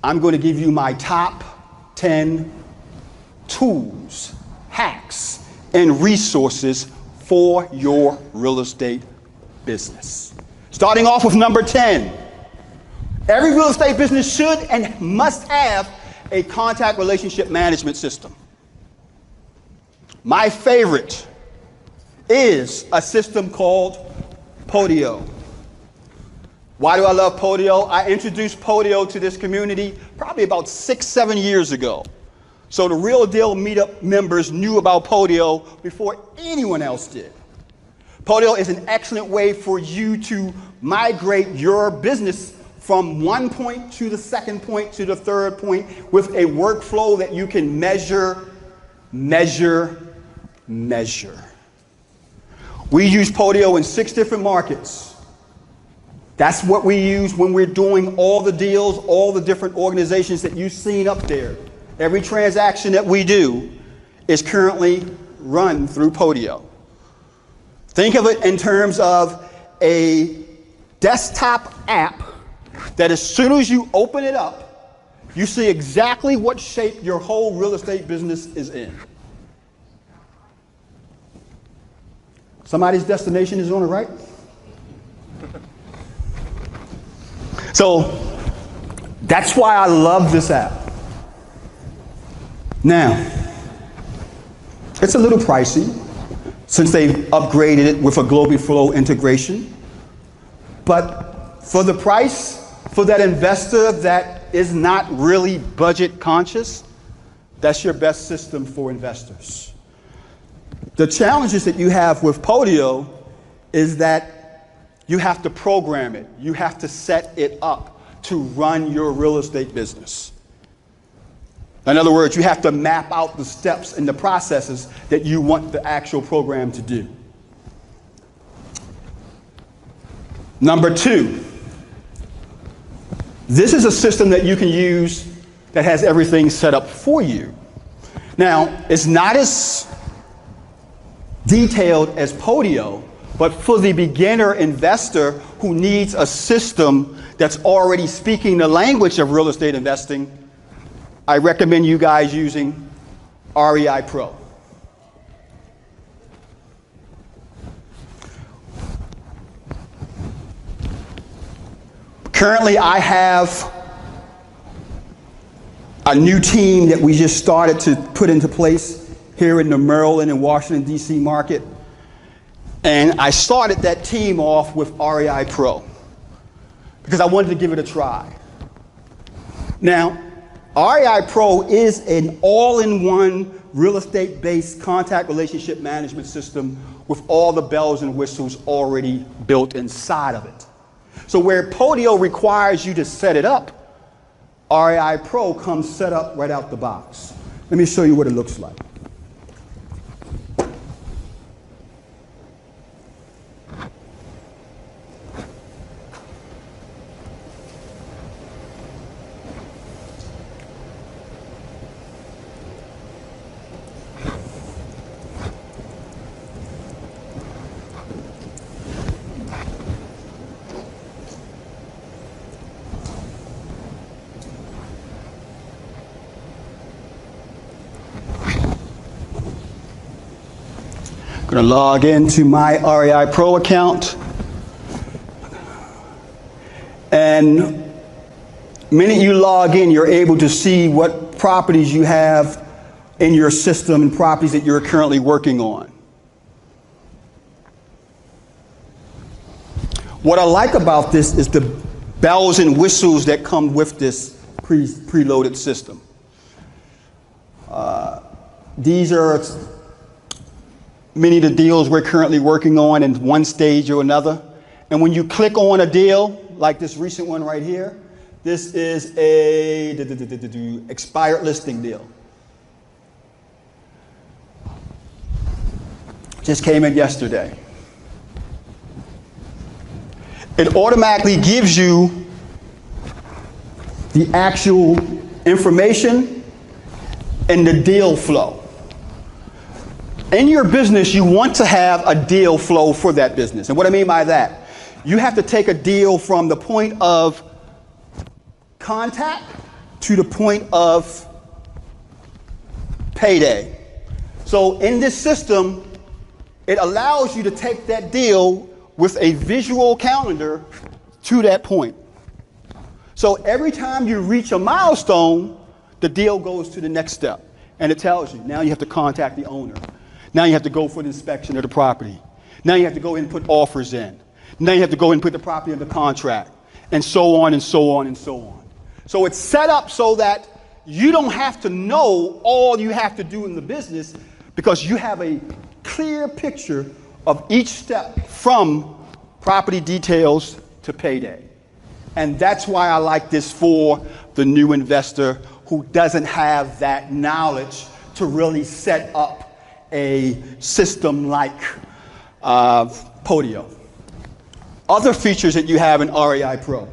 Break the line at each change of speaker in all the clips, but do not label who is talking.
I'm going to give you my top 10 tools, hacks, and resources for your real estate business. Starting off with number 10. Every real estate business should and must have a contact relationship management system. My favorite is a system called Polio. Why do I love Polio? I introduced Polio to this community probably about 6-7 years ago. So the Real Deal Meetup members knew about Polio before anyone else did. Polio is an excellent way for you to migrate your business from one point to the second point to the third point with a workflow that you can measure. We use Polio in 6 different markets. That's what we use when we're doing all the deals, all the different organizations that you've seen up there. Every transaction that we do is currently run through Polio. Think of it in terms of a desktop app that as soon as you open it up, you see exactly what shape your whole real estate business is in. Somebody's destination is on the right. So that's why I love this app. Now, it's a little pricey since they've upgraded it with a Global Flow integration. But for the price, for that investor that is not really budget conscious, that's your best system for investors. The challenges that you have with Polio is that you have to program it. You have to set it up to run your real estate business. In other words, you have to map out the steps and the processes that you want the actual program to do. Number 2, this is a system that you can use that has everything set up for you. Now, it's not as detailed as Polio, but for the beginner investor who needs a system that's already speaking the language of real estate investing, I recommend you guys using REI Pro. Currently, I have a new team that we just started to put into place here in the Maryland and Washington, D.C. market. And I started that team off with REI Pro because I wanted to give it a try. Now, REI Pro is an all-in-one real estate-based contact relationship management system with all the bells and whistles already built inside of it. So where Polio requires you to set it up, REI Pro comes set up right out the box. Let me show you what it looks like. I'm going to log into my REI Pro account. And the minute you log in, you're able to see what properties you have in your system and properties that you're currently working on. What I like about this is the bells and whistles that come with this preloaded system. These are many of the deals we're currently working on in one stage or another. And when you click on a deal, like this recent one right here, this is a expired listing deal. Just came in yesterday. It automatically gives you the actual information and the deal flow. In your business, you want to have a deal flow for that business. And what I mean by that, you have to take a deal from the point of contact to the point of payday. So in this system, it allows you to take that deal with a visual calendar to that point. So every time you reach a milestone, the deal goes to the next step. And it tells you, now you have to contact the owner. Now you have to go for the inspection of the property. Now you have to go in and put offers in. Now you have to go in and put the property under contract. And so on and so on and so on. So it's set up so that you don't have to know all you have to do in the business, because you have a clear picture of each step from property details to payday. And that's why I like this for the new investor who doesn't have that knowledge to really set up a system like Polio. Other features that you have in REI Pro.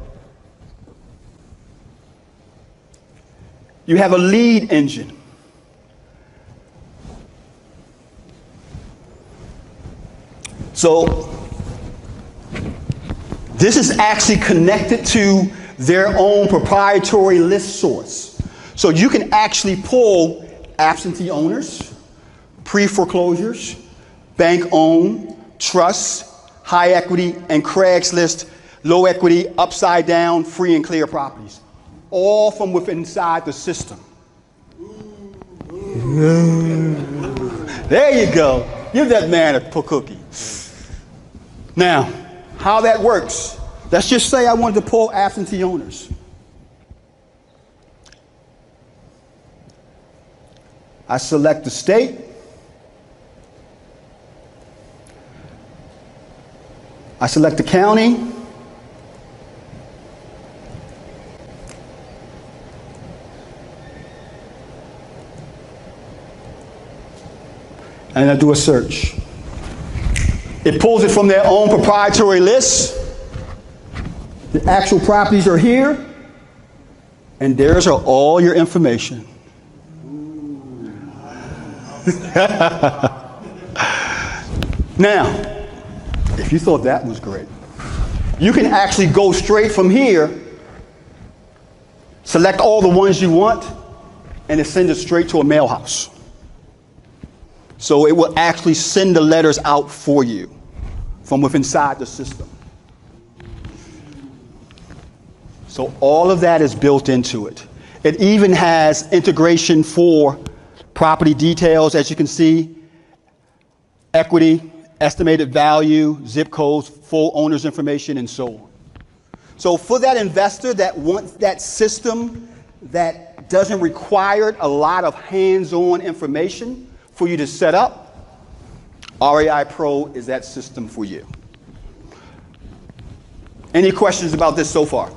You have a lead engine. So this is actually connected to their own proprietary list source. So you can actually pull absentee owners, pre-foreclosures, bank-owned, trusts, high equity, and Craigslist, low equity, upside down, free and clear properties, all from within inside the system. There you go. Give that man a cookie. Now, how that works. Let's just say I wanted to pull absentee owners. I select the state. I select the county. And I do a search. It pulls it from their own proprietary list. The actual properties are here, and there's all your information. Now, if you thought that was great, you can actually go straight from here, select all the ones you want, and it sends it straight to a mail house. So it will actually send the letters out for you from within inside the system. So all of that is built into it. It even has integration for property details, as you can see, equity, estimated value, zip codes, full owner's information, and so on. So for that investor that wants that system that doesn't require a lot of hands-on information for you to set up, REI Pro is that system for you. Any questions about this so far?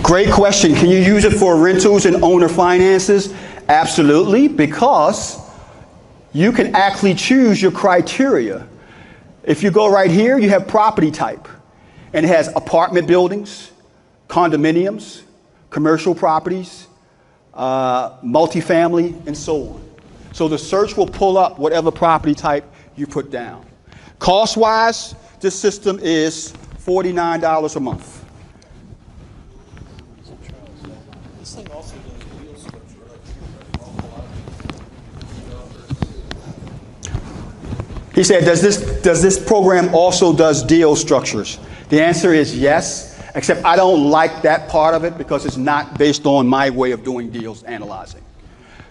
Great question. Can you use it for rentals and owner finances? Absolutely, because you can actually choose your criteria. If you go right here, you have property type, and it has apartment buildings, condominiums, commercial properties, multifamily, and so on. So the search will pull up whatever property type you put down. Cost-wise, this system is $49 a month. He said, does this program also does deal structures? The answer is yes, except I don't like that part of it because it's not based on my way of doing deals analyzing.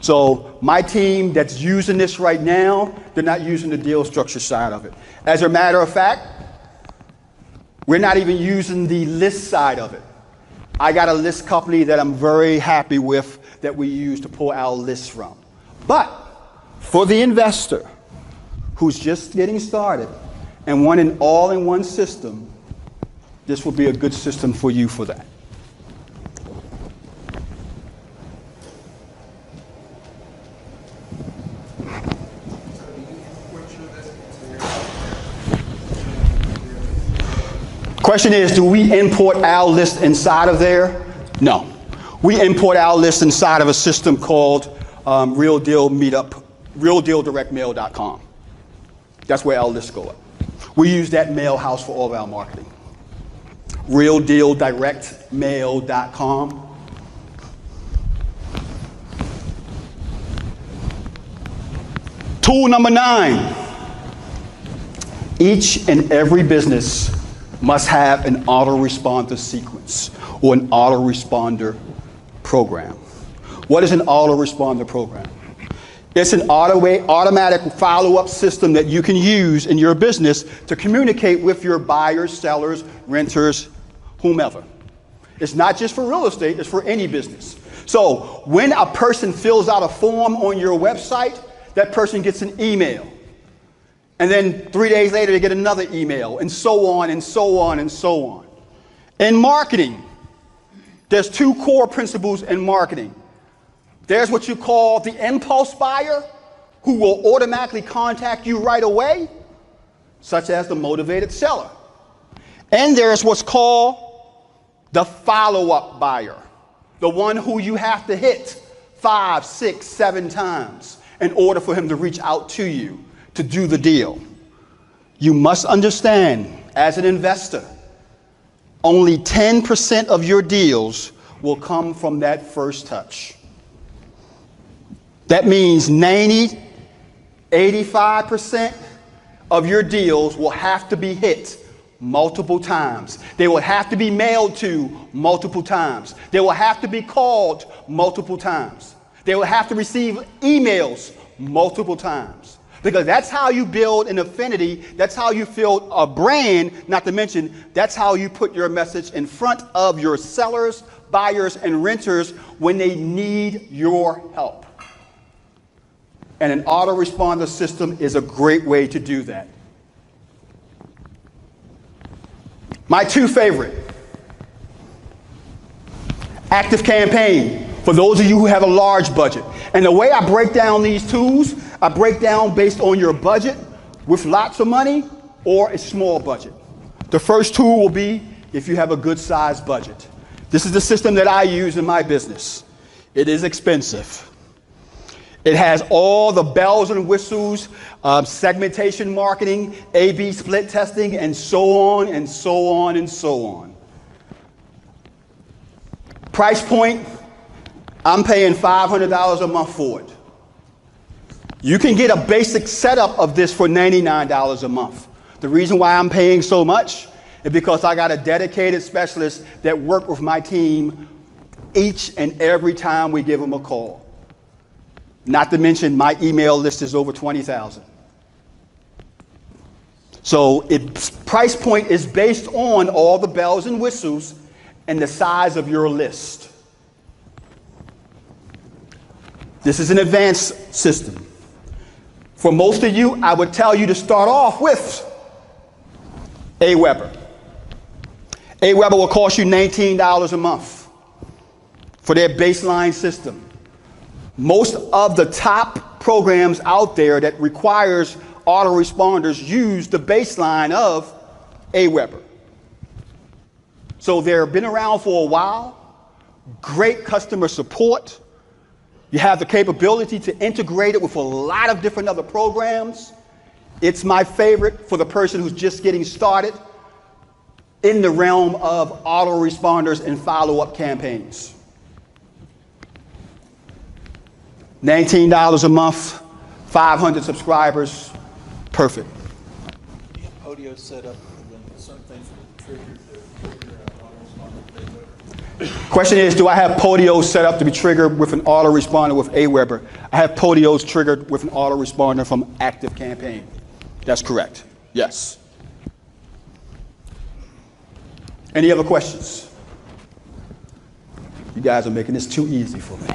So my team that's using this right now, they're not using the deal structure side of it. As a matter of fact, we're not even using the list side of it. I got a list company that I'm very happy with that we use to pull our lists from. But for the investor who's just getting started and wanting all-in-one system, this will be a good system for you for that. Question is, do we import our list inside of there? No. We import our list inside of a system called Real Deal Meetup, RealDealDirectMail.com. That's where our lists go up. We use that mail house for all of our marketing. RealDealDirectMail.com. Tool number 9. Each and every business must have an autoresponder sequence or an autoresponder program. What is an autoresponder program? It's an automatic follow-up system that you can use in your business to communicate with your buyers, sellers, renters, whomever. It's not just for real estate, it's for any business. So when a person fills out a form on your website, that person gets an email. And then 3 days later, they get another email, and so on, and so on, and so on. In marketing, there's 2 core principles in marketing. There's what you call the impulse buyer, who will automatically contact you right away, such as the motivated seller. And there's what's called the follow-up buyer, the one who you have to hit 5, 6, 7 times in order for him to reach out to you to do the deal. You must understand, as an investor, only 10% of your deals will come from that first touch. That means 90, 85% of your deals will have to be hit multiple times. They will have to be mailed to multiple times. They will have to be called multiple times. They will have to receive emails multiple times. Because that's how you build an affinity, that's how you build a brand, not to mention, that's how you put your message in front of your sellers, buyers, and renters when they need your help. And an autoresponder system is a great way to do that. My 2 favorite. ActiveCampaign, for those of you who have a large budget. And the way I break down these tools, I break down based on your budget with lots of money or a small budget. The first tool will be if you have a good sized budget. This is the system that I use in my business. It is expensive. It has all the bells and whistles, segmentation marketing, A/B split testing, and so on and so on and so on. Price point, I'm paying $500 a month for it. You can get a basic setup of this for $99 a month. The reason why I'm paying so much is because I got a dedicated specialist that works with my team each and every time we give them a call. Not to mention my email list is over 20,000. So its price point is based on all the bells and whistles and the size of your list. This is an advanced system. For most of you, I would tell you to start off with Aweber. Aweber will cost you $19 a month for their baseline system. Most of the top programs out there that requires autoresponders use the baseline of Aweber. So they've been around for a while, great customer support. You have the capability to integrate it with a lot of different other programs. It's my favorite for the person who's just getting started in the realm of autoresponders and follow-up campaigns. $19 a month, 500 subscribers, perfect.
Polio set up when certain things trigger the
Question is, do I have Polio set up to be triggered with an autoresponder with Aweber? I have Polios triggered with an autoresponder from ActiveCampaign. That's correct. Yes. Any other questions? You guys are making this too easy for me.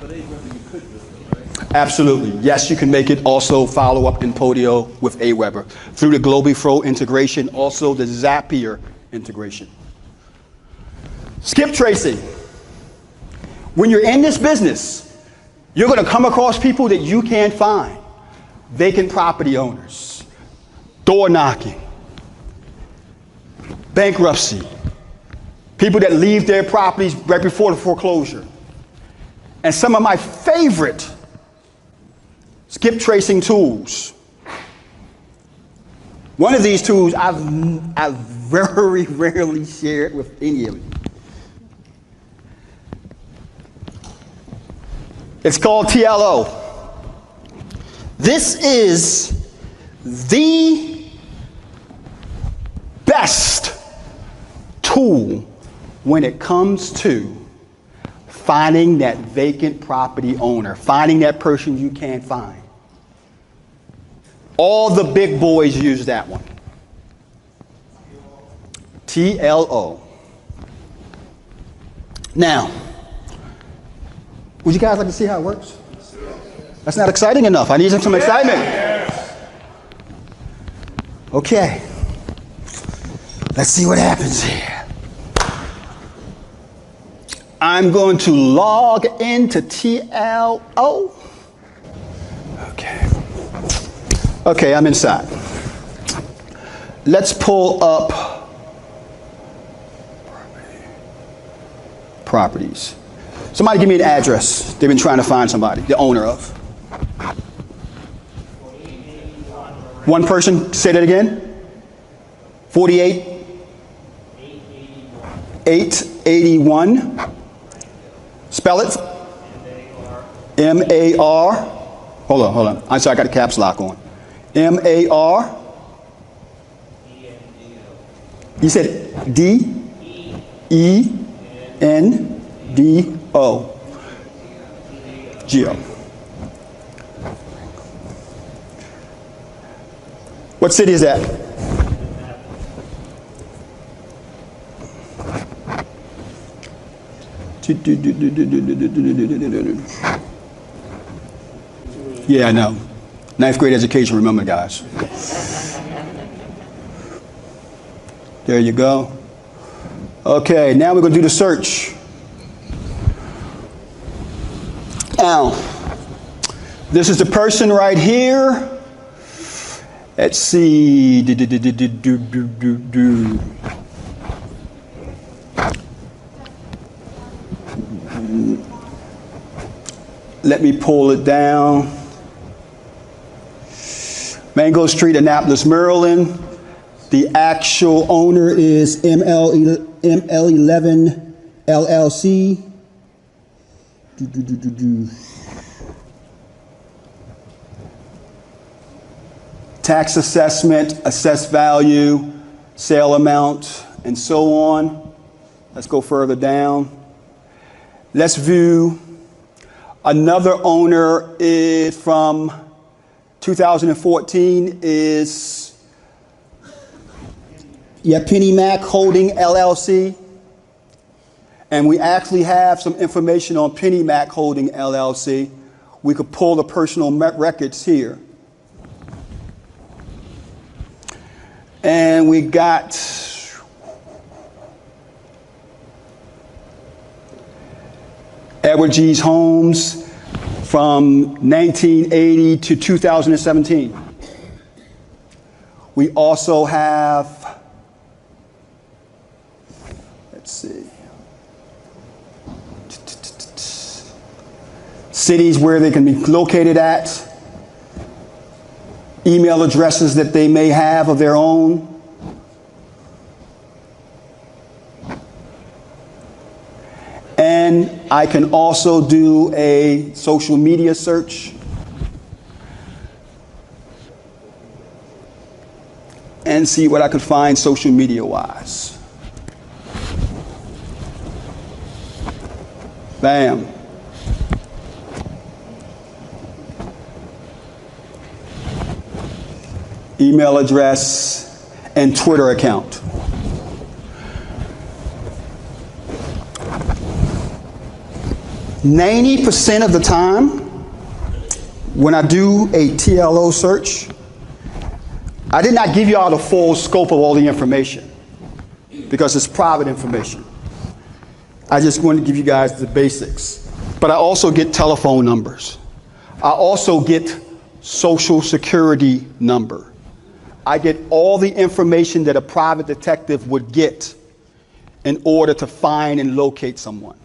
But Aweber you could do it, right?
Absolutely. Yes, you can make it also follow up in Polio with Aweber through the Globiflow integration, also the Zapier integration. Skiptracing. When you're in this business, you're going to come across people that you can't find. Vacant property owners, door knocking, bankruptcy, people that leave their properties right before the foreclosure. And some of my favorite skip tracing tools One of these tools I've very rarely shared with any of you. It's called TLO. This is the best tool when it comes to finding that vacant property owner, finding that person you can't find. All the big boys use that one. TLO. Now, would you guys like to see how it works? That's not exciting enough. I need some excitement. Okay. Let's see what happens here. I'm going to log into TLO. Okay. Okay, I'm inside. Let's pull up properties. Somebody give me an address they've been trying to find somebody, the owner of. One person, say that again. 48? 881. Spell it. M-A-R. Hold on. I'm sorry, I got the caps lock on. M-A-R. You said D-E-N-D-O. Geo. What city is that? Yeah, I know. 9th grade education, remember, guys. There you go. Okay, now we're going to do the search. Now, this is the person right here. Let's see. Let me pull it down. Mango Street, Annapolis, Maryland. The actual owner is ML11 LLC. Tax assessment, assessed value, sale amount, and so on. Let's go further down. Let's view. Another owner is from 2014 is Penny Mac Holding LLC. And we actually have some information on Penny Mac Holding LLC. We could pull the personal records here. And we got Edward G's Homes from 1980 to 2017. We also have, let's see, cities where they can be located at, email addresses that they may have of their own. And I can also do a social media search. And see what I could find social media wise. Bam. Email address and Twitter account. %90 of the time, when I do a TLO search, I did not give you all the full scope of all the information because it's private information. I just wanted to give you guys the basics. But I also get telephone numbers. I also get social security number. I get all the information that a private detective would get in order to find and locate someone.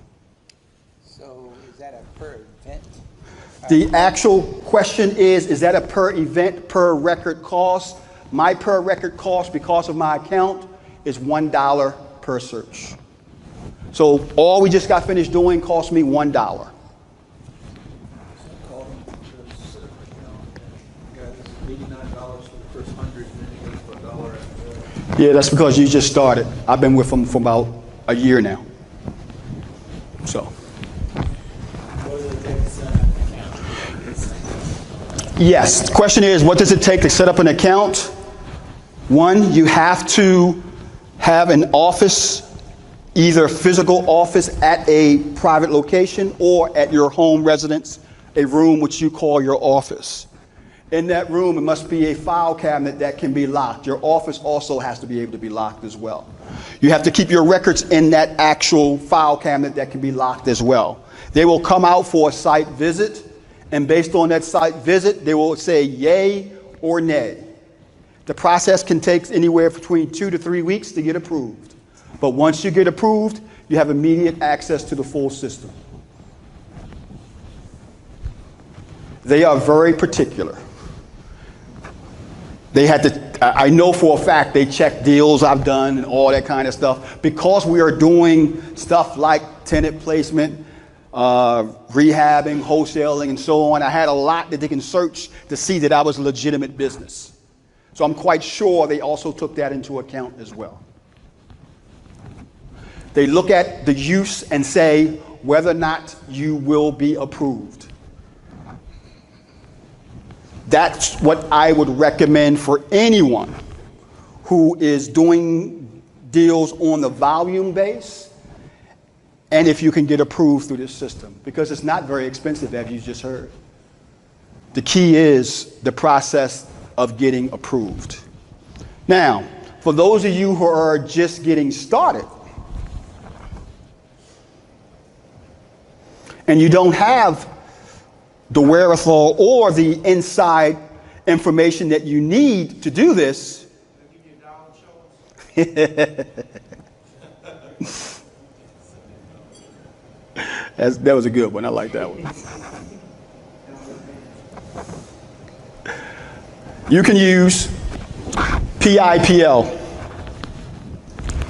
The actual question is that a per event, per record cost? my per record cost because of my account is $1 per search. So all we just got finished doing cost me $1.
Call them to set up an account, and $89 for the first 100, and then it goes for $1 after that.
Yeah, that's because you just started. I've been with them for about a year now. So.
What does it take to set up an account?
Yes, the question is, what does it take to set up an account? One, you have to have an office, either physical office at a private location or at your home residence, a room which you call your office. In that room, it must be a file cabinet that can be locked. Your office also has to be able to be locked as well. You have to keep your records in that actual file cabinet that can be locked as well. They will come out for a site visit, and based on that site visit, they will say yay or nay. The process can take anywhere between 2 to 3 weeks to get approved. But once you get approved, you have immediate access to the full system. They are very particular. They had to, I know for a fact they check deals I've done and all that kind of stuff. Because we are doing stuff like tenant placement, rehabbing, wholesaling, and so on, I had a lot that they can search to see that I was a legitimate business. So I'm quite sure they also took that into account as well. They look at the use and say whether or not you will be approved. That's what I would recommend for anyone who is doing deals on the volume base, and if you can get approved through this system, because it's not very expensive, as you just heard. The key is the process of getting approved. Now, for those of you who are just getting started, and you don't have the wherewithal or the inside information that you need to do this, that was a good one. I like that one. You can use Pipl.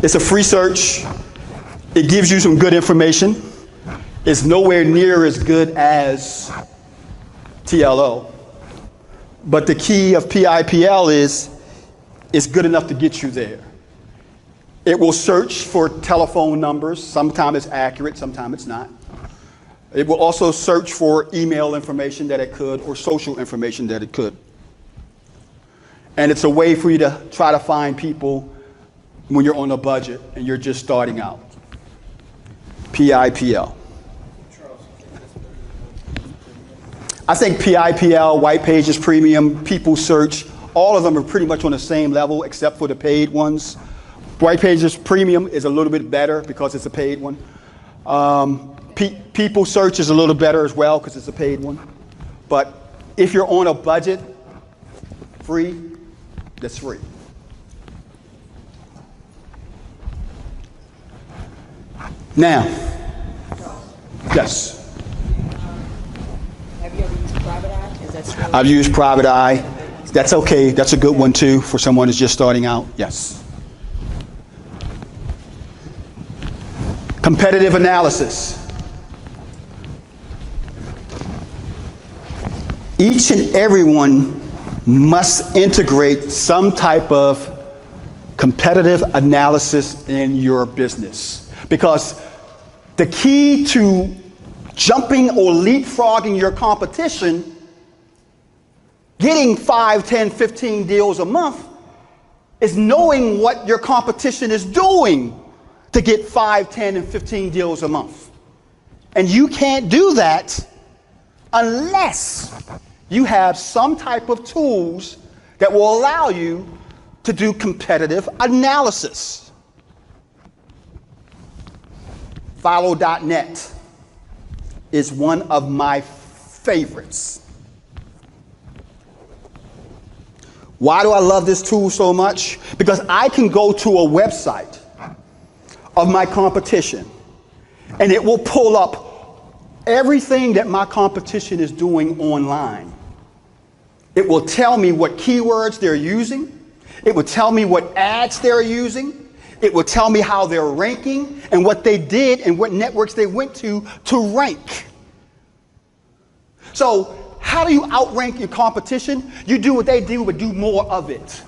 It's a free search. It gives you some good information. It's nowhere near as good as TLO. But the key of Pipl is it's good enough to get you there. It will search for telephone numbers. Sometimes it's accurate, sometimes it's not. It will also search for email information that it could, or social information that it could. And it's a way for you to try to find people when you're on a budget and you're just starting out. Pipl. I think Pipl, White Pages Premium, People Search, all of them are pretty much on the same level except for the paid ones. White Pages Premium is a little bit better because it's a paid one. People Search is a little better as well because it's a paid one. But if you're on a budget, free, that's free. Now, yes.
Have you ever used Private Eye? Is that still?
I've used Private Eye. That's okay. That's a good one too for someone who's just starting out. Yes. Competitive analysis. Each and everyone must integrate some type of competitive analysis in your business, because the key to jumping or leapfrogging your competition, getting 5, 10, 15 deals a month, is knowing what your competition is doing to get 5, 10, and 15 deals a month. And you can't do that unless you have some type of tools that will allow you to do competitive analysis. Follow.net is one of my favorites. Why do I love this tool so much? Because I can go to a website of my competition and it will pull up everything that my competition is doing online. It will tell me what keywords they're using. It would tell me what ads they're using. It would tell me how they're ranking and what they did and what networks they went to rank. So how do you outrank your competition? You do what they do, but do more of it.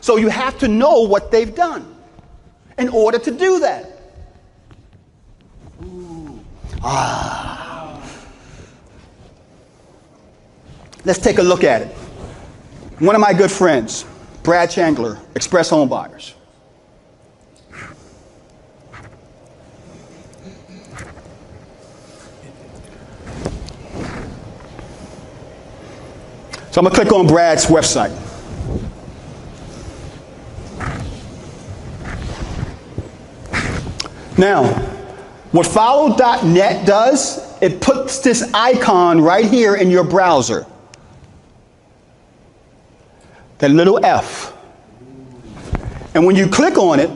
So you have to know what they've done in order to do that. Let's take a look at it. One of my good friends, Brad Chandler, Express Home Buyers. So I'm going to click on Brad's website. Now, what follow.net does, it puts this icon right here in your browser. That little F. And when you click on it,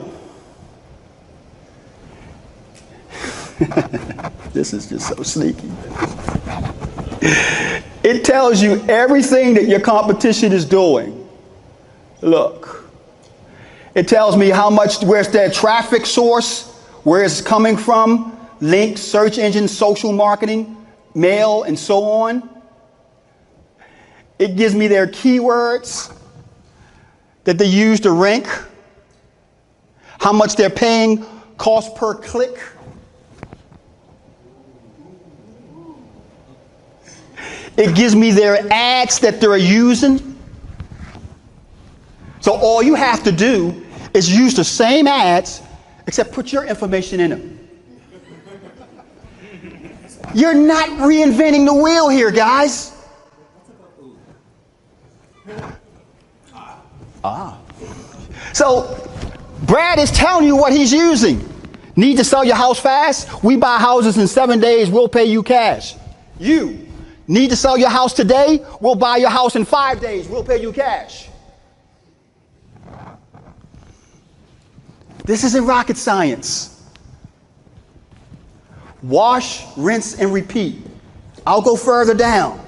this is just so sneaky. It tells you everything that your competition is doing. Look. It tells me how much, where's their traffic source, where it's coming from, links, search engines, social marketing, mail, and so on. It gives me their keywords that they use to rank, how much they're paying, cost per click. It gives me their ads that they're using. So all you have to do is use the same ads, except put your information in them. You're not reinventing the wheel here, guys. So Brad is telling you what he's using. Need to sell your house fast? We buy houses in 7 days. We'll pay you cash. You need to sell your house today? We'll buy your house in 5 days. We'll pay you cash. This isn't rocket science. Wash, rinse, and repeat. I'll go further down.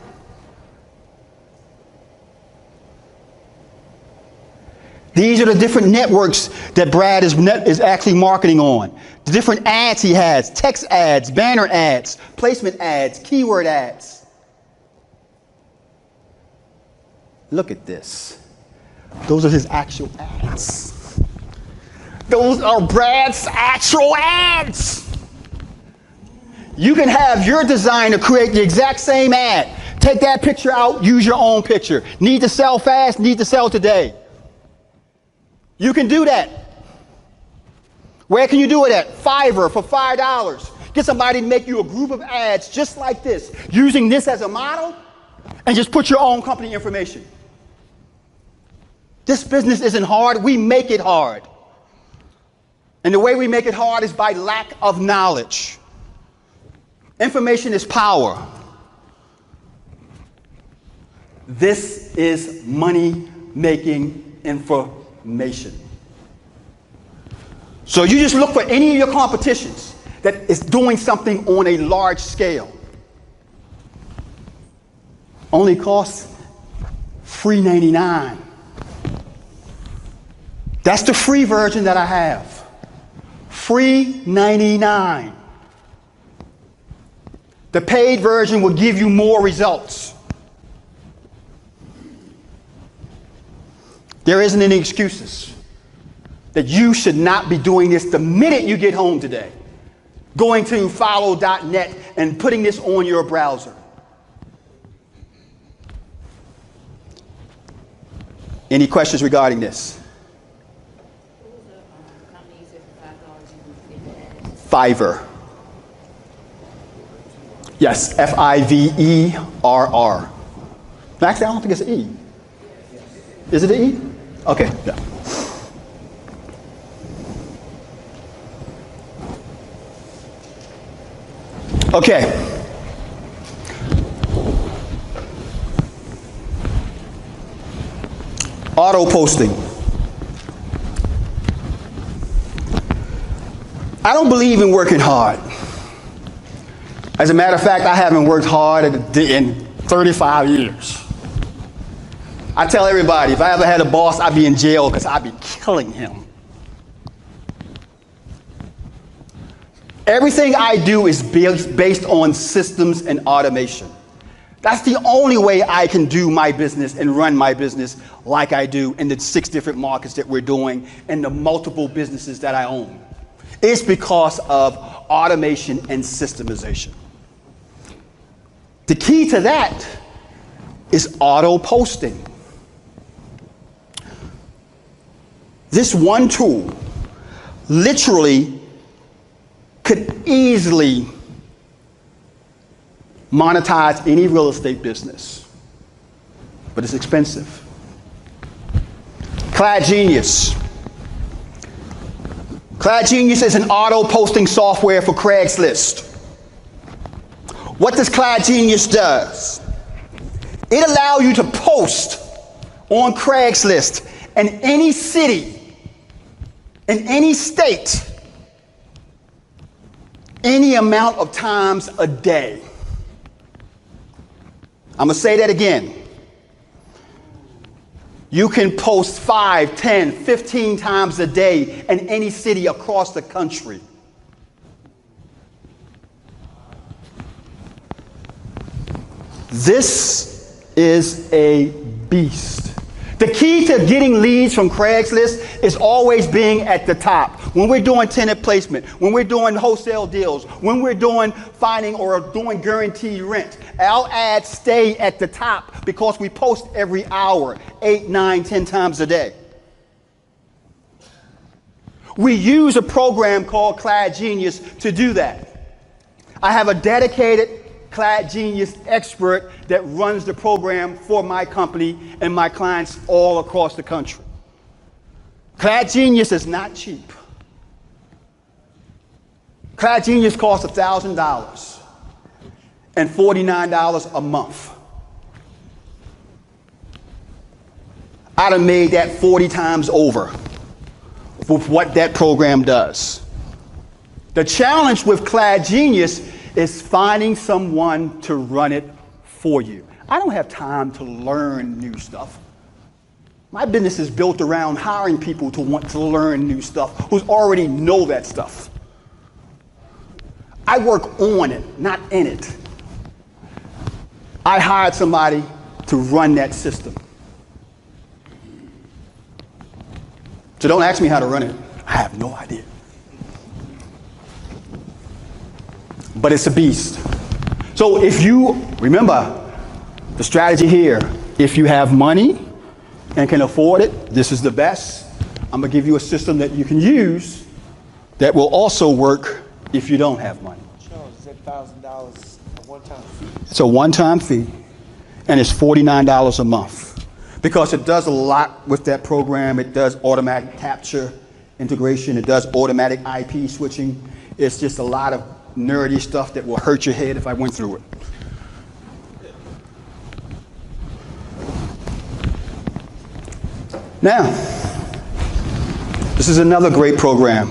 These are the different networks that Brad is actually marketing on. The different ads he has, text ads, banner ads, placement ads, keyword ads. Look at this. Those are his actual ads. Those are Brad's actual ads. You can have your designer create the exact same ad. Take that picture out, use your own picture. Need to sell fast, need to sell today. You can do that. Where can you do it at? Fiverr for $5. Get somebody to make you a group of ads just like this, using this as a model, and just put your own company information. This business isn't hard, we make it hard. And the way we make it hard is by lack of knowledge. Information is power. This is money-making information. So you just look for any of your competitions that is doing something on a large scale. Only costs free $99. That's the free version that I have. Free $99. The paid version will give you more results. There isn't any excuses that you should not be doing this the minute you get home today. Going to follow.net and putting this on your browser. Any questions regarding this? Fiverr. Yes, Fiverr. Actually, I don't think it's an E. Is it an E? Okay, yeah. Okay. Auto-posting. I don't believe in working hard. As a matter of fact, I haven't worked hard in 35 years. I tell everybody, if I ever had a boss, I'd be in jail because I'd be killing him. Everything I do is based on systems and automation. That's the only way I can do my business and run my business like I do in the 6 different markets that we're doing and the multiple businesses that I own. It's because of automation and systemization. The key to that is auto-posting. This one tool literally could easily monetize any real estate business, but it's expensive. CloudGenius. CloudGenius is an auto-posting software for Craigslist. What does CloudGenius do? It allows you to post on Craigslist in any city, in any state, any amount of times a day. I'm going to say that again. You can post 5, 10, 15 times a day in any city across the country. This is a beast. The key to getting leads from Craigslist is always being at the top. When we're doing tenant placement, when we're doing wholesale deals, when we're doing finding or doing guaranteed rent, our ads stay at the top because we post every hour, 8, 9, 10 times a day. We use a program called CloudGenius to do that. I have a dedicated CloudGenius expert that runs the program for my company and my clients all across the country. CloudGenius is not cheap. CloudGenius costs $1,000 and $49 a month. I'd have made that 40 times over with what that program does. The challenge with CloudGenius is finding someone to run it for you. I don't have time to learn new stuff. My business is built around hiring people to want to learn new stuff, who already know that stuff. I work on it, not in it. I hired somebody to run that system. So don't ask me how to run it. I have no idea. But it's a beast. So if you, remember the strategy here, if you have money and can afford it, this is the best. I'm gonna give you a system that you can use that will also work if you don't have money.
Charles, is that $1,000 a one-time fee?
It's a one-time fee, and it's $49 a month. Because it does a lot with that program. It does automatic capture integration. It does automatic IP switching. It's just a lot of nerdy stuff that will hurt your head if I went through it. Now, this is another great program.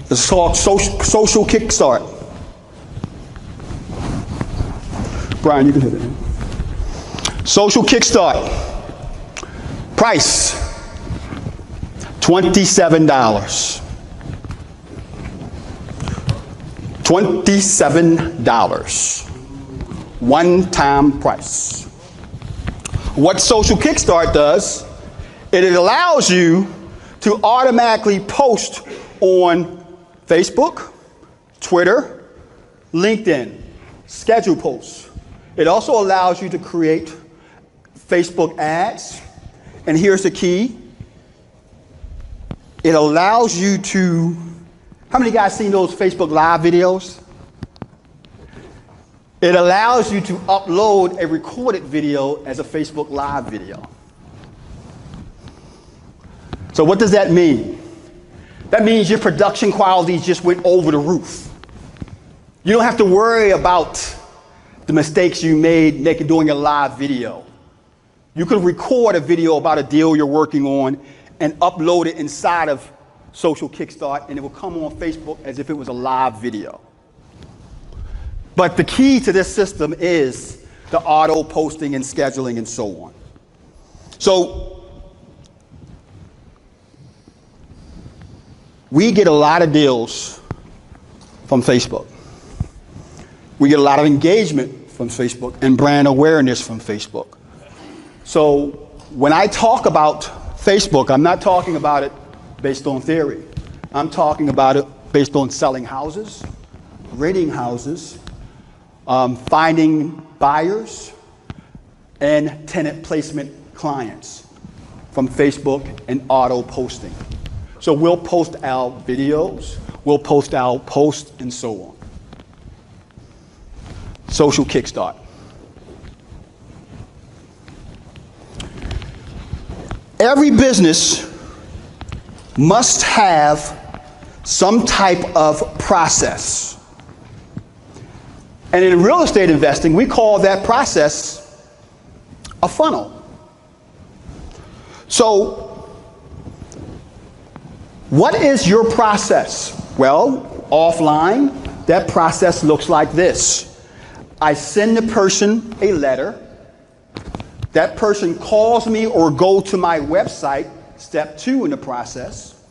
It's called Social Kickstart. Brian, you can hit it. Social Kickstart. Price, $27. $27. One-time price. What Social Kickstart does, it allows you to automatically post on Facebook, Twitter, LinkedIn, schedule posts. It also allows you to create Facebook ads. And here's the key. It allows you to, how many guys seen those Facebook Live videos? It allows you to upload a recorded video as a Facebook Live video. So what does that mean? That means your production quality just went over the roof. You don't have to worry about the mistakes you made doing a live video. You can record a video about a deal you're working on and upload it inside of Social Kickstart, and it will come on Facebook as if it was a live video. But the key to this system is the auto posting and scheduling and so on. So we get a lot of deals from Facebook. We get a lot of engagement from Facebook and brand awareness from Facebook. So when I talk about Facebook, I'm not talking about it based on theory. I'm talking about it based on selling houses, renting houses, finding buyers, and tenant placement clients from Facebook and auto posting. So we'll post our videos, we'll post our posts, and so on. Social Kickstart. Every business must have some type of process. And in real estate investing, we call that process a funnel. So, what is your process? Well, offline, that process looks like this. I send the person a letter. That person calls me or go to my website, step 2 in the process.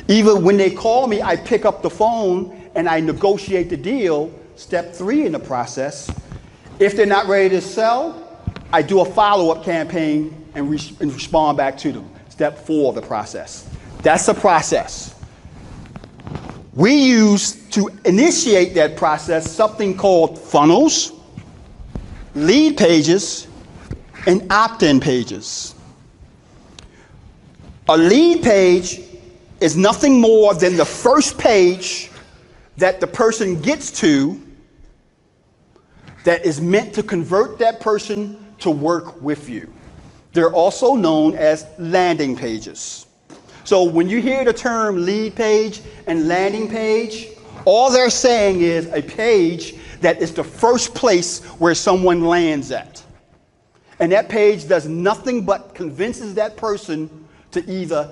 Either when they call me, I pick up the phone and I negotiate the deal, step 3 in the process. If they're not ready to sell, I do a follow-up campaign and respond back to them, step 4 of the process. That's a process. We use, to initiate that process, something called funnels, lead pages, and opt-in pages. A lead page is nothing more than the first page that the person gets to that is meant to convert that person to work with you. They're also known as landing pages. So when you hear the term lead page and landing page, all they're saying is a page that is the first place where someone lands at. And that page does nothing but convinces that person to either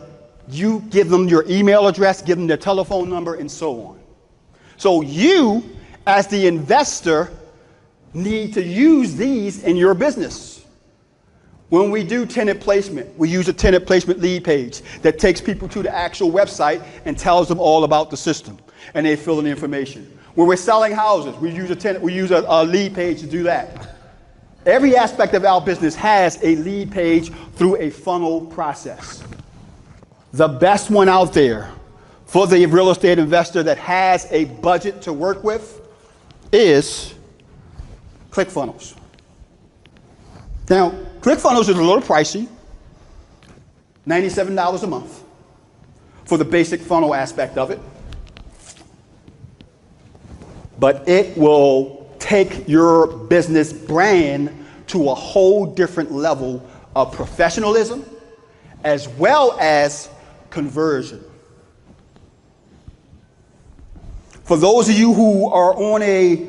you give them your email address, give them their telephone number, and so on. So you, as the investor, need to use these in your business. When we do tenant placement, we use a tenant placement lead page that takes people to the actual website and tells them all about the system, and they fill in the information. When we're selling houses, we use a lead page to do that. Every aspect of our business has a lead page through a funnel process. The best one out there for the real estate investor that has a budget to work with is ClickFunnels. Now, ClickFunnels is a little pricey, $97 a month for the basic funnel aspect of it. But it will take your business brand to a whole different level of professionalism as well as conversion. For those of you who are on a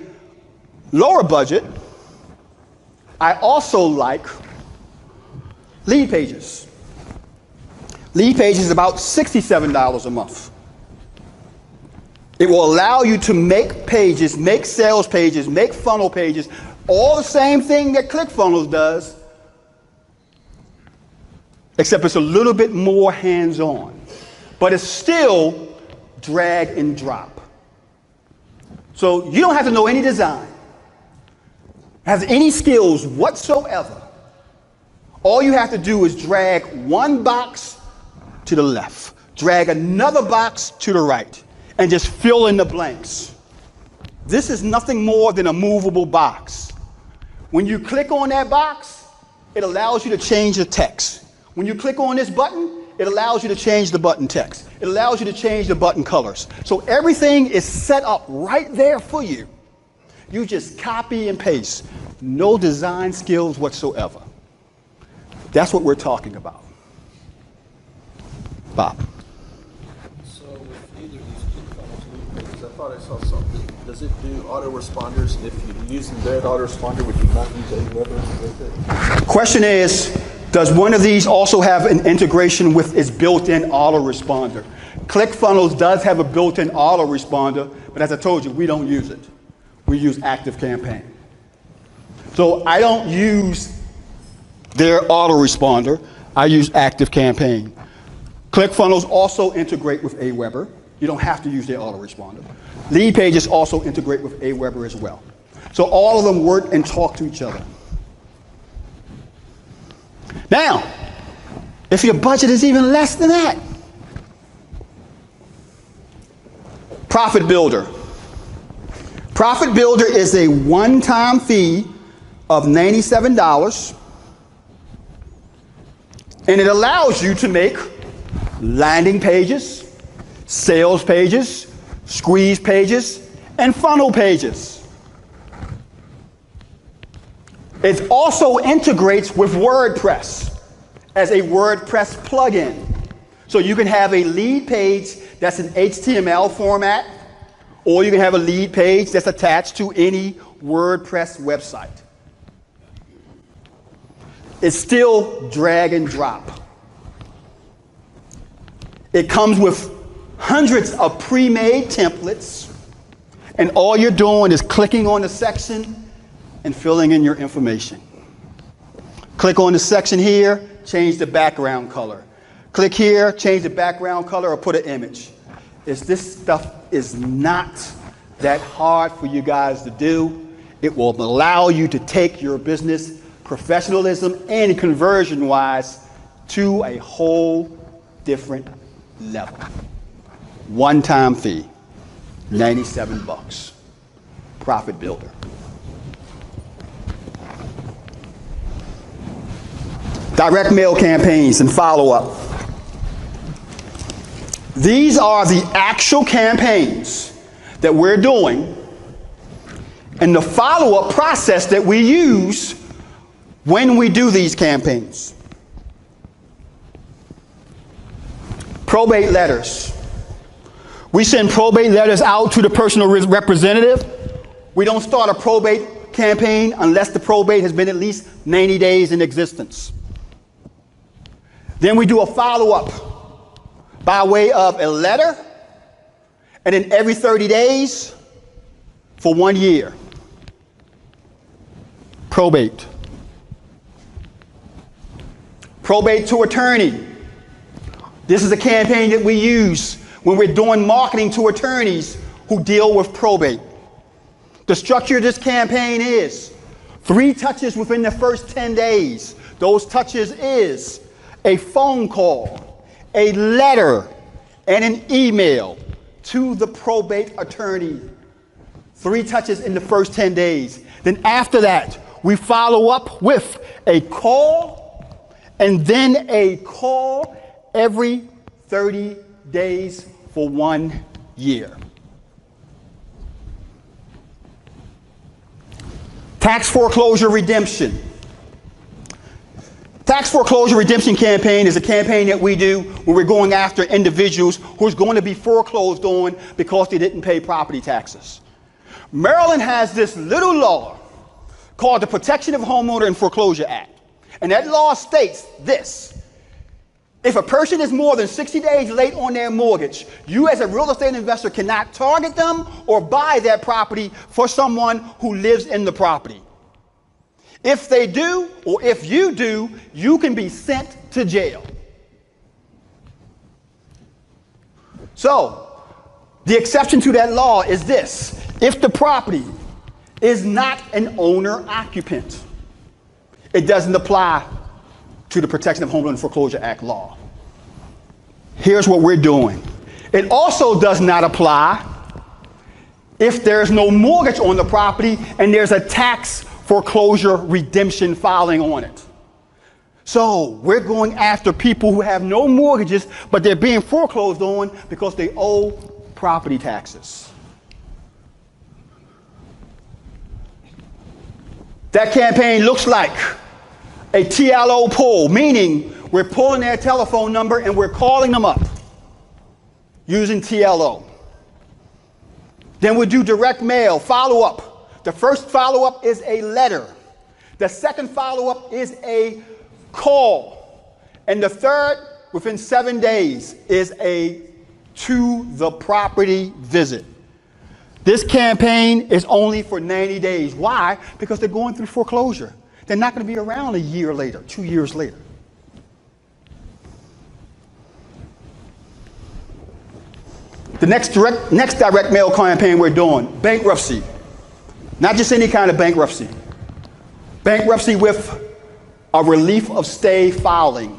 lower budget, I also like lead pages. Lead pages is about $67 a month. It will allow you to make pages, make sales pages, make funnel pages, all the same thing that ClickFunnels does, except it's a little bit more hands-on. But it's still drag and drop. So you don't have to know any design, have any skills whatsoever. All you have to do is drag one box to the left, drag another box to the right, and just fill in the blanks. This is nothing more than a movable box. When you click on that box, it allows you to change the text. When you click on this button, it allows you to change the button text. It allows you to change the button colors. So everything is set up right there for you. You just copy and paste. No design skills whatsoever. That's what we're talking about. Bob.
So with either of these ClickFunnels lead pages, I thought I saw something. Does it do autoresponders? And if you're using that autoresponder, would you not use Aweber with it?
Question is, does one of these also have an integration with its built-in autoresponder? ClickFunnels does have a built-in autoresponder, but as I told you, we don't use it. We use ActiveCampaign. So I don't use their autoresponder. I use ActiveCampaign. ClickFunnels also integrate with Aweber. You don't have to use their autoresponder. LeadPages also integrate with Aweber as well. So all of them work and talk to each other. Now, if your budget is even less than that, ProfitBuilder. ProfitBuilder is a one-time fee of $97, and it allows you to make landing pages, sales pages, squeeze pages, and funnel pages. It also integrates with WordPress as a WordPress plugin. So you can have a lead page that's in HTML format, or you can have a lead page that's attached to any WordPress website. It's still drag and drop. It comes with hundreds of pre-made templates, and all you're doing is clicking on the section and filling in your information. Click on the section here, change the background color. Click here, change the background color, or put an image. This stuff is not that hard for you guys to do. It will allow you to take your business professionalism and conversion-wise to a whole different level. One-time fee, $97. ProfitBuilder. Direct mail campaigns and follow-up. These are the actual campaigns that we're doing and the follow-up process that we use when we do these campaigns. Probate letters. We send probate letters out to the personal representative. We don't start a probate campaign unless the probate has been at least 90 days in existence. Then we do a follow-up by way of a letter, and then every 30 days for 1 year. Probate. Probate to attorney. This is a campaign that we use when we're doing marketing to attorneys who deal with probate. The structure of this campaign is 3 touches within the first 10 days. Those touches is a phone call, a letter, and an email to the probate attorney. 3 touches in the first 10 days. Then after that, we follow up with a call, and then a call every 30 days for 1 year. Tax foreclosure redemption. Tax foreclosure redemption campaign is a campaign that we do when we're going after individuals who's going to be foreclosed on because they didn't pay property taxes. Maryland has this little law called the Protection of Homeowner and Foreclosure Act. And that law states this: if a person is more than 60 days late on their mortgage, you as a real estate investor cannot target them or buy that property for someone who lives in the property. If they do, or if you do, you can be sent to jail. So, the exception to that law is this: if the property is not an owner-occupant, it doesn't apply to the Protection of Homeowner and Foreclosure Act law. Here's what we're doing. It also does not apply if there's no mortgage on the property and there's a tax foreclosure redemption filing on it. So we're going after people who have no mortgages, but they're being foreclosed on because they owe property taxes. That campaign looks like a TLO pull, meaning we're pulling their telephone number and we're calling them up using TLO. Then we do direct mail follow-up. The first follow-up is a letter. The second follow-up is a call. And the third, within 7 days, is a to the property visit. This campaign is only for 90 days. Why? Because they're going through foreclosure. They're not going to be around a year later, 2 years later. The next direct mail campaign we're doing, bankruptcy. Not just any kind of bankruptcy. Bankruptcy with a relief of stay filing.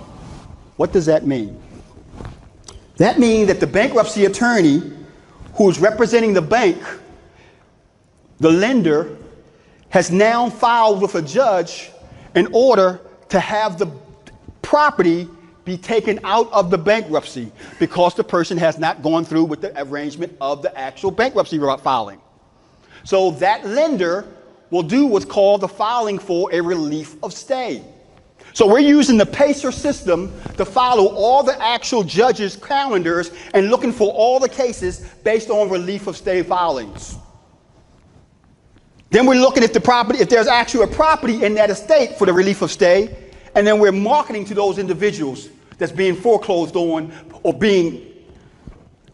What does that mean? That means that the bankruptcy attorney who is representing the bank, the lender, has now filed with a judge in order to have the property be taken out of the bankruptcy because the person has not gone through with the arrangement of the actual bankruptcy filing. So that lender will do what's called the filing for a relief of stay. So we're using the PACER system to follow all the actual judges' calendars and looking for all the cases based on relief of stay filings. Then we're looking at the property, if there's actually a property in that estate for the relief of stay, and then we're marketing to those individuals that's being foreclosed on or being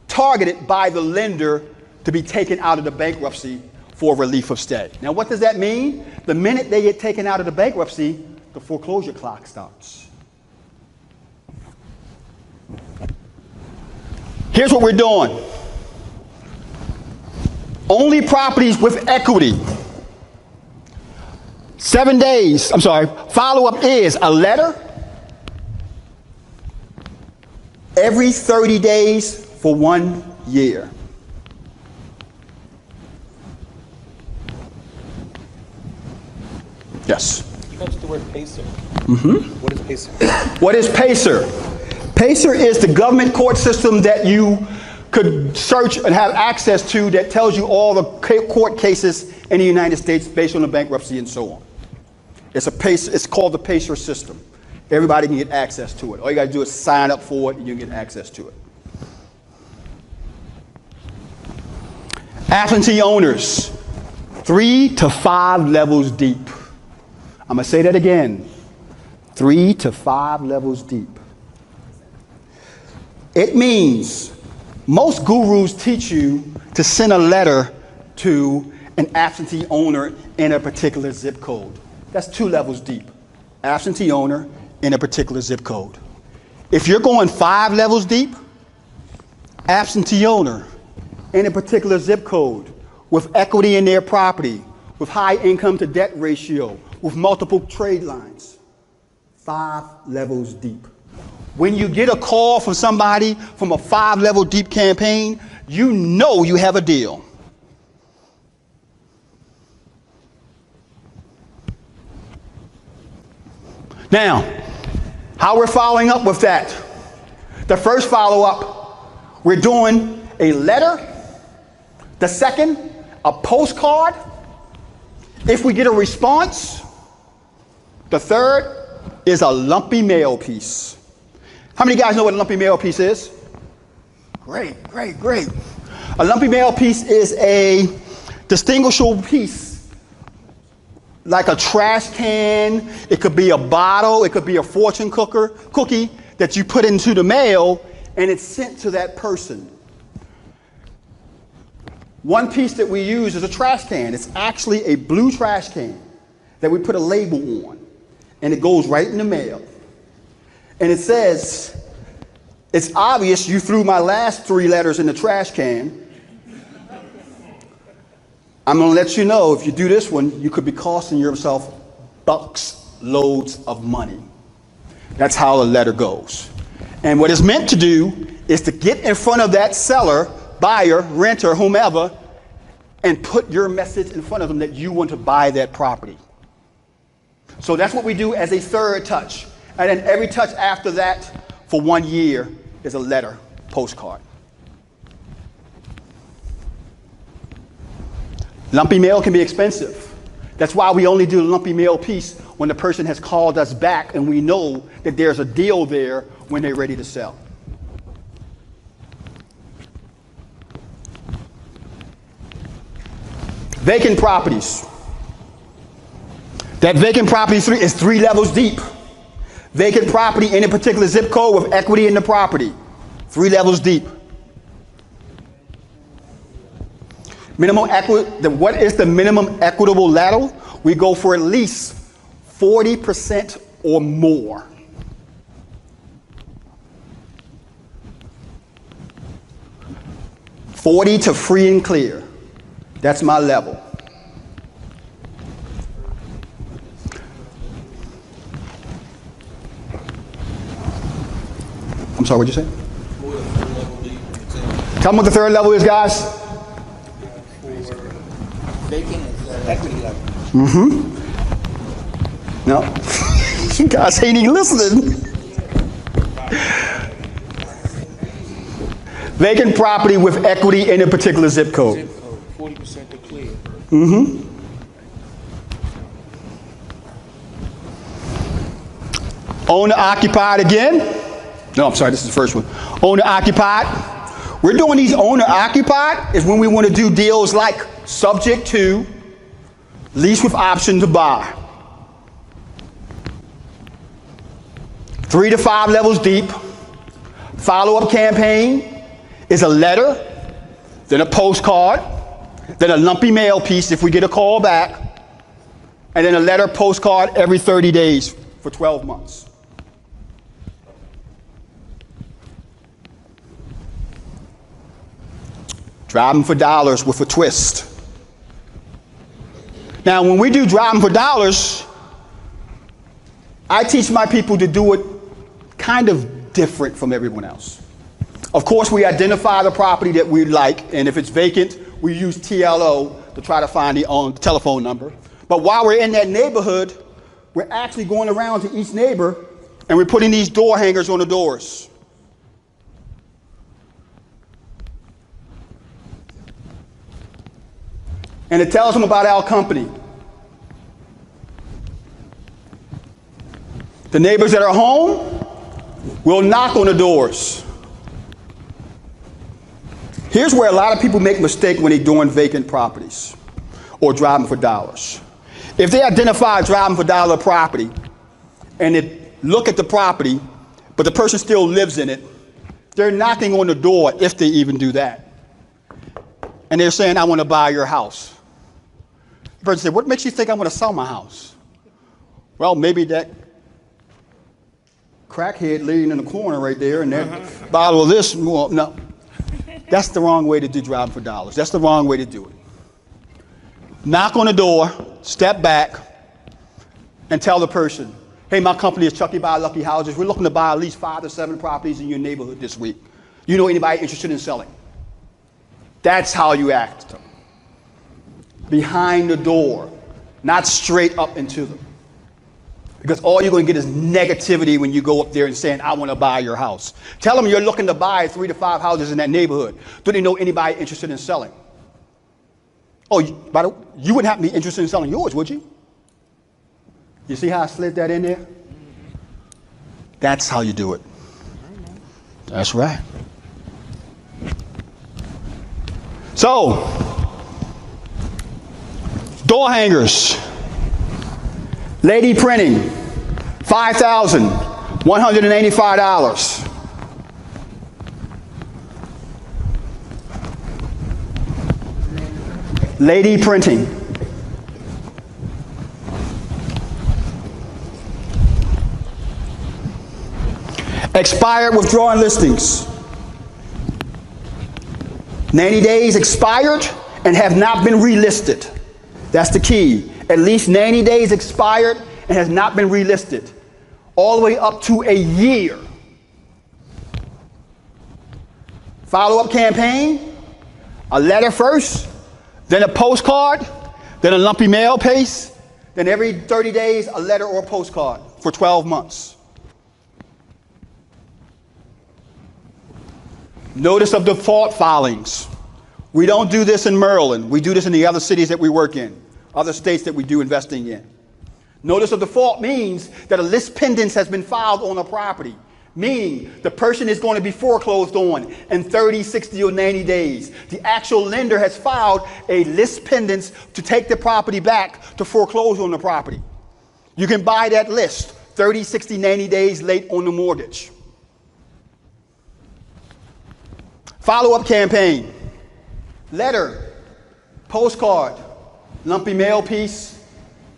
targeted by the lender to be taken out of the bankruptcy for relief of stay. Now, what does that mean? The minute they get taken out of the bankruptcy, the foreclosure clock starts. Here's what we're doing. Only properties with equity. 7 days, follow-up is a letter every 30 days for 1 year. Yes?
You mentioned the word PACER.
Mm-hmm.
What is PACER?
What is PACER? PACER is the government court system that you could search and have access to that tells you all the court cases in the United States based on the bankruptcy and so on. It's called the PACER system. Everybody can get access to it. All you got to do is sign up for it and you get access to it. Absentee owners, 3 to 5 levels deep. I'm going to say that again. 3 to 5 levels deep. It means most gurus teach you to send a letter to an absentee owner in a particular zip code. That's 2 levels deep. Absentee owner in a particular zip code. If you're going 5 levels deep, absentee owner in a particular zip code with equity in their property, with high income to debt ratio, with multiple trade lines. 5 levels deep. When you get a call from somebody from a 5-level deep campaign, you know you have a deal. Now, how we're following up with that. The first follow-up, we're doing a letter. The second, a postcard. If we get a response, the third is a lumpy mail piece. How many guys know what a lumpy mail piece is? Great, great, great. A lumpy mail piece is a distinguishable piece, like a trash can. It could be a bottle. It could be a fortune cookie that you put into the mail, and it's sent to that person. One piece that we use is a trash can. It's actually a blue trash can that we put a label on, and it goes right in the mail. And it says, it's obvious you threw my last 3 letters in the trash can. I'm going to let you know, if you do this one, you could be costing yourself loads of money. That's how a letter goes. And what it's meant to do is to get in front of that seller, buyer, renter, whomever, and put your message in front of them that you want to buy that property. So that's what we do as a third touch. And then every touch after that for 1 year is a letter, postcard. Lumpy mail can be expensive. That's why we only do the lumpy mail piece when the person has called us back and we know that there's a deal there when they're ready to sell. Vacant properties. That vacant property is 3 levels deep. Vacant property in a particular zip code with equity in the property. 3 levels deep. What is the minimum equitable lateral? We go for at least 40% or more. 40 to free and clear. That's my level. I'm sorry, what'd you say? Tell me what the third level is, guys.
Vacant is equity level.
No. You guys ain't even listening. Vacant property with equity in a particular zip code.
Zip code, 40% to clear.
Owner occupied again. No, I'm sorry, this is the first one. Owner occupied. We're doing these owner occupied is when we want to do deals like subject to, lease with option to buy. 3 to 5 levels deep. Follow-up campaign is a letter, then a postcard, then a lumpy mail piece if we get a call back, and then a letter postcard every 30 days for 12 months. Driving for dollars with a twist. Now, when we do driving for dollars, I teach my people to do it kind of different from everyone else. Of course, we identify the property that we like, and if it's vacant, we use TLO to try to find the telephone number. But while we're in that neighborhood, we're actually going around to each neighbor, and we're putting these door hangers on the doors. And it tells them about our company. The neighbors that are home will knock on the doors. Here's where a lot of people make a mistake when they're doing vacant properties or driving for dollars. If they identify a driving for dollar property and they look at the property, but the person still lives in it, they're knocking on the door if they even do that. And they're saying, I want to buy your house. The person said, what makes you think I want to sell my house? Well, maybe that crackhead laying in the corner right there and that bottle of this. Well, no, that's the wrong way to do driving for dollars. That's the wrong way to do it. Knock on the door, step back, and tell the person, hey, my company is Chucky Buy Lucky Houses. We're looking to buy at least 5 to 7 properties in your neighborhood this week. You know anybody interested in selling? That's how you act. Behind the door, not straight up into them. Because all you're going to get is negativity when you go up there and saying, I want to buy your house. Tell them you're looking to buy 3 to 5 houses in that neighborhood. Do they know anybody interested in selling? Oh, by the way, you wouldn't happen to be interested in selling yours, would you? You see how I slid that in there? That's how you do it. That's right. So, door hangers. Lady printing, $5,185. Lady printing. Expired withdrawing listings. 90 days expired and have not been relisted. That's the key. At least 90 days expired and has not been relisted. All the way up to a year. Follow-up campaign, a letter first, then a postcard, then a lumpy mail piece, then every 30 days a letter or a postcard for 12 months. Notice of default filings. We don't do this in Maryland. We do this in the other cities that we work in, other states that we do investing in. Notice of default means that a list pendants has been filed on a property, meaning the person is going to be foreclosed on in 30, 60, or 90 days. The actual lender has filed a list pendants to take the property back to foreclose on the property. You can buy that list 30, 60, 90 days late on the mortgage. Follow-up campaign, letter, postcard, lumpy mail piece,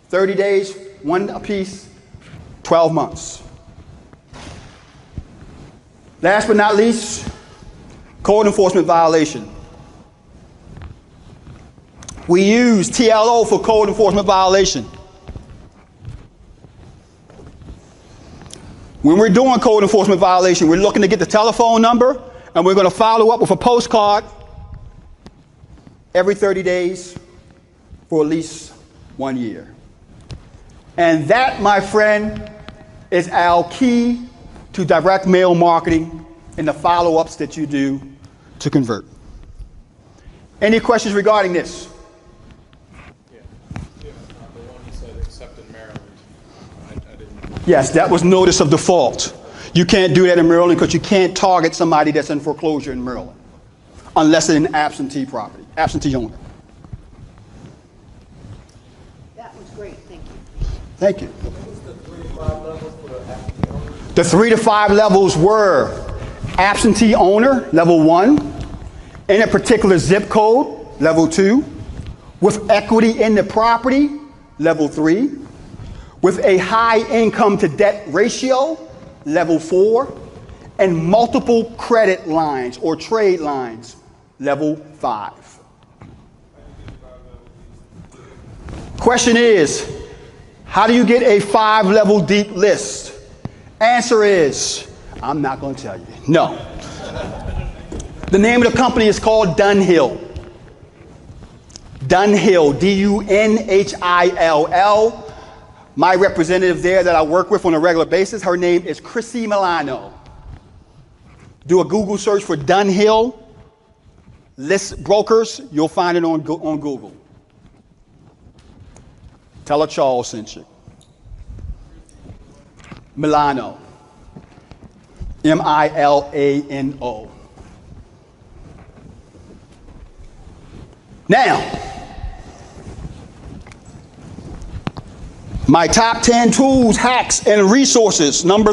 30 days, 1 apiece, 12 months. Last but not least, code enforcement violation. We use TLO for code enforcement violation. When we're doing code enforcement violation, we're looking to get the telephone number, and we're going to follow up with a postcard every 30 days for at least 1 year. And that, my friend, is our key to direct mail marketing and the follow-ups that you do to convert. Any questions regarding this?
The one you said except in Maryland. I didn't.
Yes, that was notice of default. You can't do that in Maryland because you can't target somebody that's in foreclosure in Maryland unless it's an absentee property, absentee owner.
That was great, thank you.
Thank you. The 3 to 5 levels were absentee owner, level 1, in a particular zip code, level 2, with equity in the property, level 3, with a high income to debt ratio, level 4, and multiple credit lines or trade lines, level 5. Question is, how do you get a 5-level deep list? Answer is, I'm not going to tell you. No. The name of the company is called Dunhill. Dunhill, D-U-N-H-I-L-L. My representative there that I work with on a regular basis, her name is Chrissy Milano. Do a Google search for Dunhill list brokers. You'll find it on Google. Tell her Charles sent you. Milano. M-I-L-A-N-O. Now, my top 10 tools, hacks, and resources. Number